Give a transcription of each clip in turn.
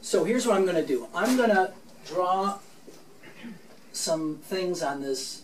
So here's what I'm going to do. I'm going to draw some things on this,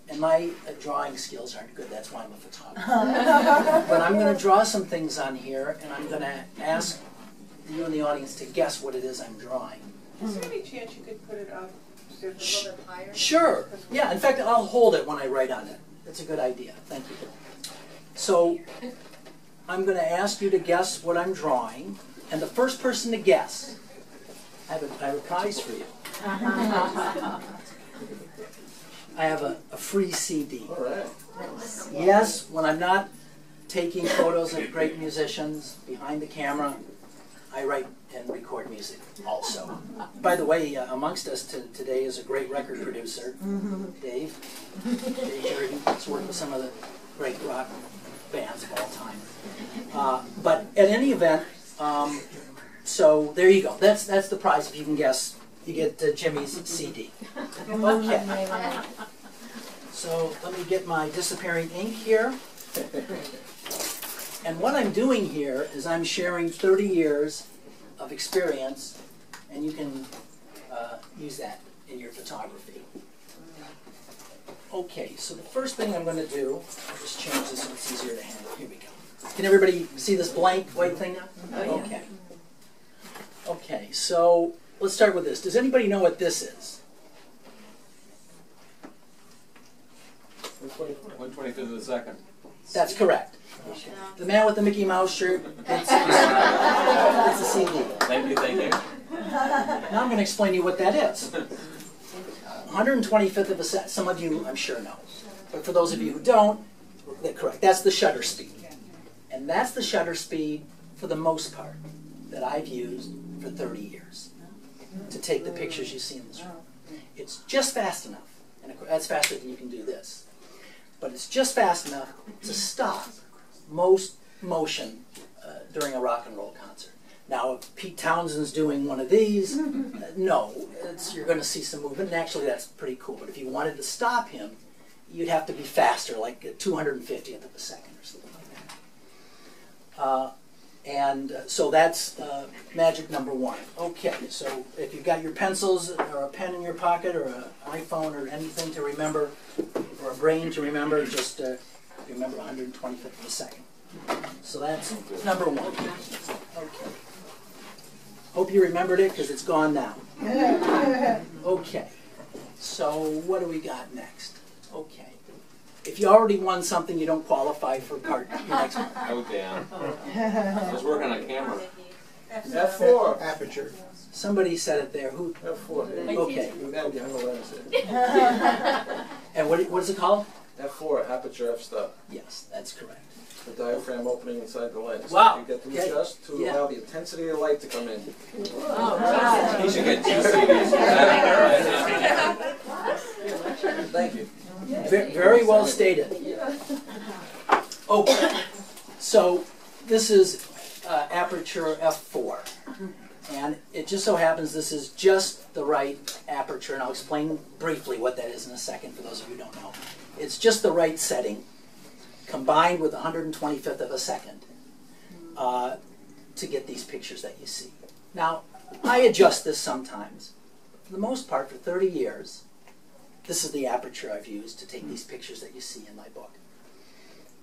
and my drawing skills aren't good, that's why I'm a photographer. But I'm going to draw some things on here, and I'm going to ask you in the audience to guess what it is I'm drawing. Is there any chance you could put it up a little bit higher? Sure. Yeah, in fact, I'll hold it when I write on it. That's a good idea. Thank you. So I'm going to ask you to guess what I'm drawing, and the first person to guess, I have a prize for you. I have a free CD. All right. Yes, when I'm not taking photos of great musicians behind the camera, I write and record music also. By the way, amongst us today is a great record producer, Dave. Dave Jordan has worked with some of the great rock bands of all time. But at any event, so there you go. That's the prize. If you can guess, you get Jimmy's CD. Okay. So let me get my disappearing ink here. And what I'm doing here is I'm sharing 30 years of experience, and you can use that in your photography. Okay, so the first thing I'm going to do, I'll just change this so it's easier to handle. Here we go. Can everybody see this blank white thing now? Okay. Okay, so let's start with this. Does anybody know what this is? 1/25 of a second. That's correct. The man with the Mickey Mouse shirt, it's a CD. Thank you, thank you. Now I'm going to explain to you what that is. 125th of a second, some of you I'm sure know. But for those of you who don't, they're correct. That's the shutter speed. And that's the shutter speed, for the most part, that I've used for 30 years to take the pictures you see in this room. It's just fast enough, and that's faster than you can do this. But it's just fast enough to stop most motion during a rock and roll concert. Now, if Pete Townsend's doing one of these, no, you're going to see some movement, and actually that's pretty cool. But if you wanted to stop him, you'd have to be faster, like 250th of a second or something like that. So that's magic number one. Okay, so if you've got your pencils or a pen in your pocket or an iPhone or anything to remember, or a brain to remember, just remember 125th of a second. So that's number one. Okay. Hope you remembered it, because it's gone now. Okay. So what do we got next? Okay. If you already won something, you don't qualify for part next one. Oh, damn. I was working on camera. F4. Aperture. Somebody said it there. Who? F4. Okay. F4. And what is it called? F4, aperture f-stop. Yes, that's correct. The diaphragm opening inside the lens. Wow. You get to Okay. adjust to allow the intensity of the light to come in. You should get 2 CDs. Thank you. Very well stated. Okay. So this is aperture f4. And it just so happens this is just the right aperture, and I'll explain briefly what that is in a second for those of you who don't know. It's just the right setting, combined with 125th of a second, to get these pictures that you see. Now, I adjust this sometimes. For the most part, for 30 years, this is the aperture I've used to take these pictures that you see in my book.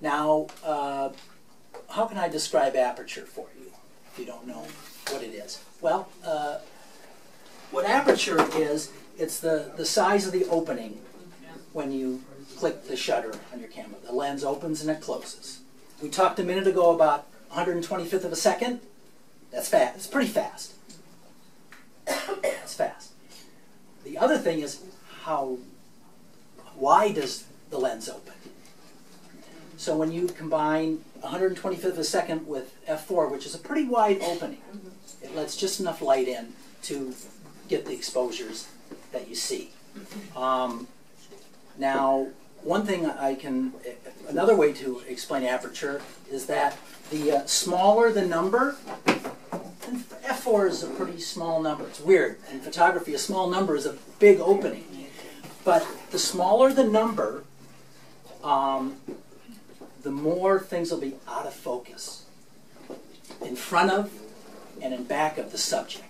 Now, how can I describe aperture for you if you don't know what it is? Well, what aperture is, it's the size of the opening when you click the shutter on your camera. The lens opens and it closes. We talked a minute ago about 125th of a second. That's fast. It's pretty fast. It's fast. The other thing is how wide does the lens open? So when you combine 125th of a second with f4, which is a pretty wide opening, it lets just enough light in to get the exposures that you see. Now, one thing another way to explain aperture is that the smaller the number, and f4 is a pretty small number. It's weird. In photography, a small number is a big opening. But the smaller the number, the more things will be out of focus, in front of and in back of the subject.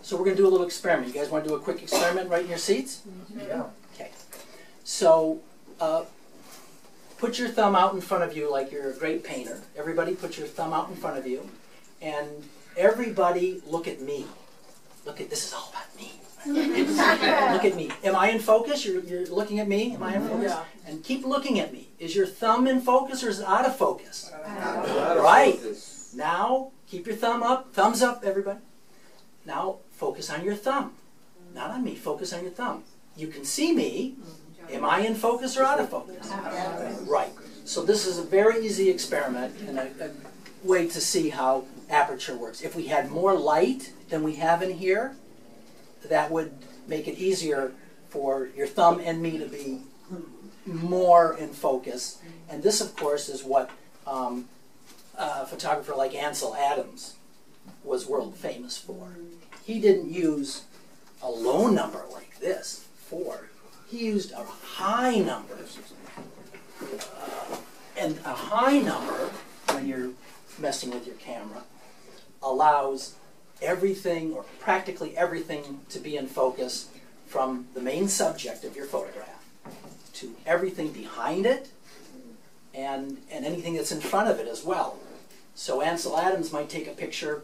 So we're going to do a little experiment. You guys want to do a quick experiment right in your seats? Yeah. Okay. So put your thumb out in front of you like you're a great painter. Everybody put your thumb out in front of you. And everybody look at me. Look at, this is all about me. Look at me. Am I in focus? You're looking at me? Am I in focus? Yeah. And keep looking at me. Is your thumb in focus or is it out of focus? Out of Right. focus. Now, keep your thumb up. Thumbs up, everybody. Now, focus on your thumb. Not on me. Focus on your thumb. You can see me. Am I in focus or out of focus? Right. So this is a very easy experiment and a way to see how aperture works. If we had more light than we have in here, that would make it easier for your thumb and me to be more in focus. And this, of course, is what a photographer like Ansel Adams was world famous for. He didn't use a low number like this, 4. He used a high number. And a high number, when you're messing with your camera, allows everything, or practically everything, to be in focus from the main subject of your photograph to everything behind it and anything that's in front of it as well. So Ansel Adams might take a picture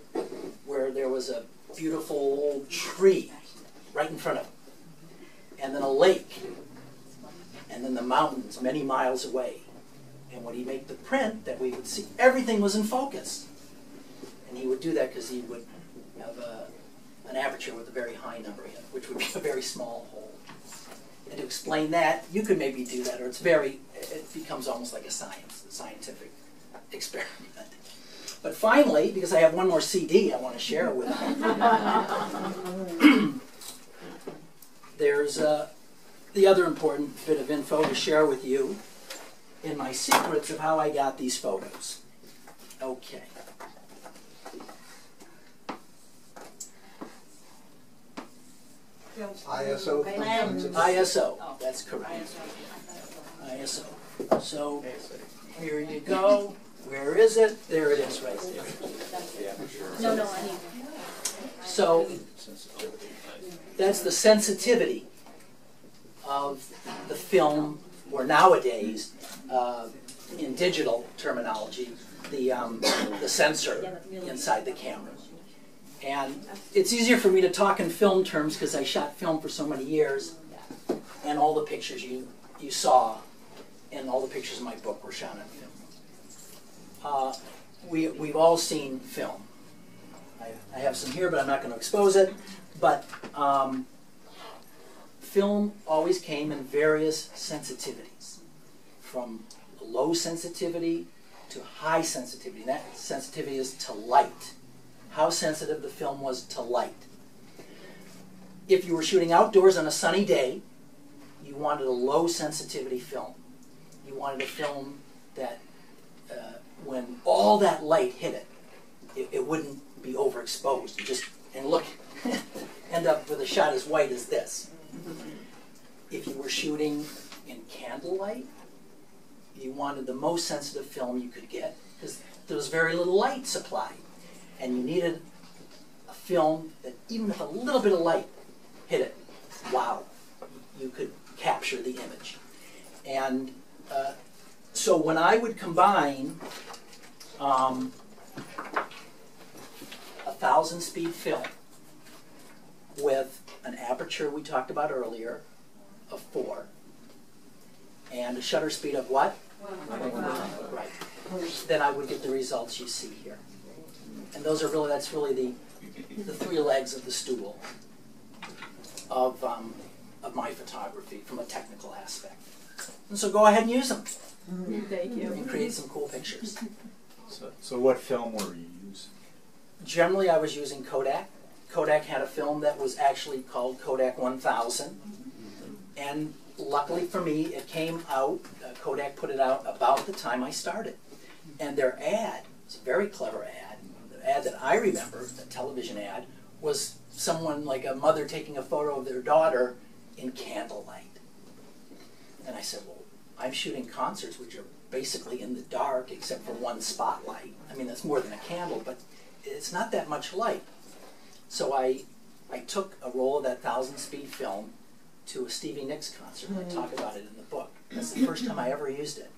where there was a beautiful old tree right in front of him, and then a lake, and then the mountains many miles away. And when he made the print that we would see, everything was in focus. And he would do that because he would have an aperture with a very high number in it, which would be a very small hole. And to explain that, you could maybe do that, or it becomes almost like a scientific experiment. But finally, because I have one more CD I want to share with you, there's the other important bit of info to share with you in my secrets of how I got these photos. Okay. ISO. ISO, that's correct. ISO. So here you go. Where is it? There it is right there. No, I need. So that's the sensitivity of the film, or nowadays, in digital terminology, the sensor inside the camera. And it's easier for me to talk in film terms because I shot film for so many years, and all the pictures you saw and all the pictures in my book were shot on film. We've all seen film. I have some here, but I'm not going to expose it. But film always came in various sensitivities, from low sensitivity to high sensitivity. And that sensitivity is to light. How sensitive the film was to light. If you were shooting outdoors on a sunny day, you wanted a low sensitivity film. You wanted a film that when all that light hit it wouldn't be overexposed. You just, and look, end up with a shot as white as this. If you were shooting in candlelight, you wanted the most sensitive film you could get because there was very little light supplied. And you needed a film that even if a little bit of light hit it, wow, you could capture the image. And so when I would combine 1,000 speed film with an aperture we talked about earlier of 4 and a shutter speed of what? 1. Right. Then I would get the results you see here. And those are really, that's really the 3 legs of the stool of my photography from a technical aspect. And so go ahead and use them. Thank you. And create some cool pictures. So what film were you using? Generally, I was using Kodak. Kodak had a film that was actually called Kodak 1000. And luckily for me, it came out, Kodak put it out about the time I started. And their ad, it's a very clever ad. The ad that I remember, the television ad, was someone like a mother taking a photo of their daughter in candlelight. And I said, well, I'm shooting concerts which are basically in the dark except for one spotlight. I mean, that's more than a candle, but it's not that much light. So I I took a roll of that 1,000 speed film to a Stevie Nicks concert. I talk about it in the book. That's the first time I ever used it.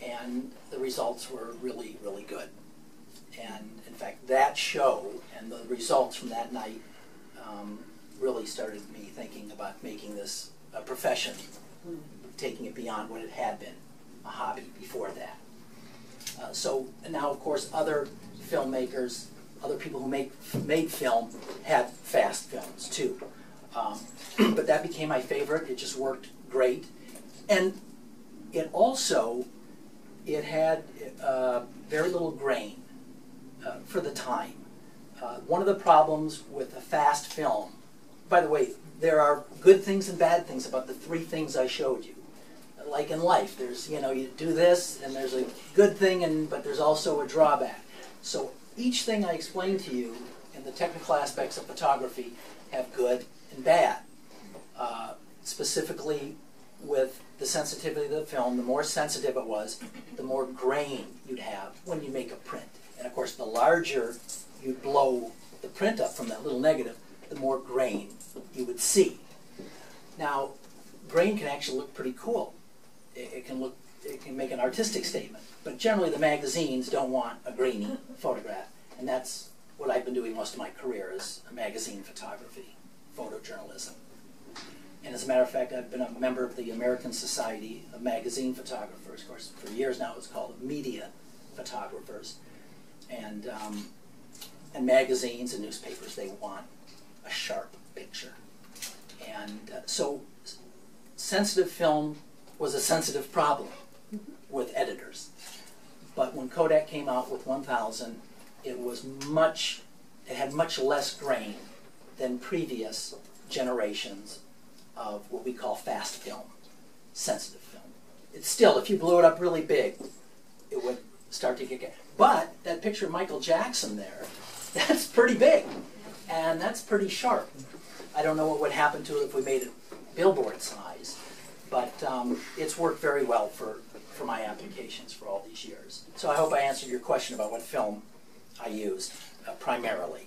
And the results were really, really good. And in fact, that show and the results from that night really started me thinking about making this a profession, taking it beyond what it had been, a hobby before that. So now, of course, other filmmakers, other people who made film had fast films too. But that became my favorite. It just worked great. And it also, it had very little grain for the time. One of the problems with a fast film, by the way, there are good things and bad things about the three things I showed you. Like in life, there's, you know, you do this and there's a good thing, but there's also a drawback. So each thing I explained to you in the technical aspects of photography have good and bad. Specifically with the sensitivity of the film, the more sensitive it was, the more grain you'd have when you make a print. And of course, the larger you blow the print up from that little negative, the more grain you would see. Now, grain can actually look pretty cool. It can make an artistic statement. But generally, the magazines don't want a grainy photograph. And that's what I've been doing most of my career, is magazine photography, photojournalism. And as a matter of fact, I've been a member of the American Society of Magazine Photographers. Of course, for years now it's called Media Photographers. And magazines and newspapers, they want a sharp picture. And so sensitive film was a sensitive problem with editors. But when Kodak came out with 1000, it had much less grain than previous generations of what we call fast film, sensitive film. It's still, if you blew it up really big, it would start to get. But that picture of Michael Jackson there, that's pretty big, and that's pretty sharp. I don't know what would happen to it if we made it billboard size, but it's worked very well for my applications for all these years. So I hope I answered your question about what film I used primarily.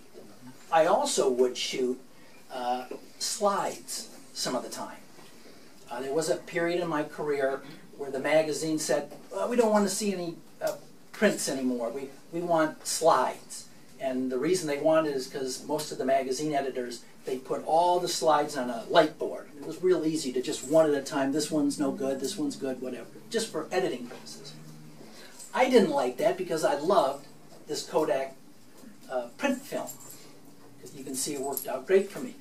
I also would shoot slides some of the time. There was a period in my career where the magazine said, we don't want to see any prints anymore. We want slides. And the reason they wanted it is because most of the magazine editors, they put all the slides on a light board. It was real easy to just one at a time, this one's no good, this one's good, whatever, just for editing purposes. I didn't like that because I loved this Kodak print film. You can see it worked out great for me.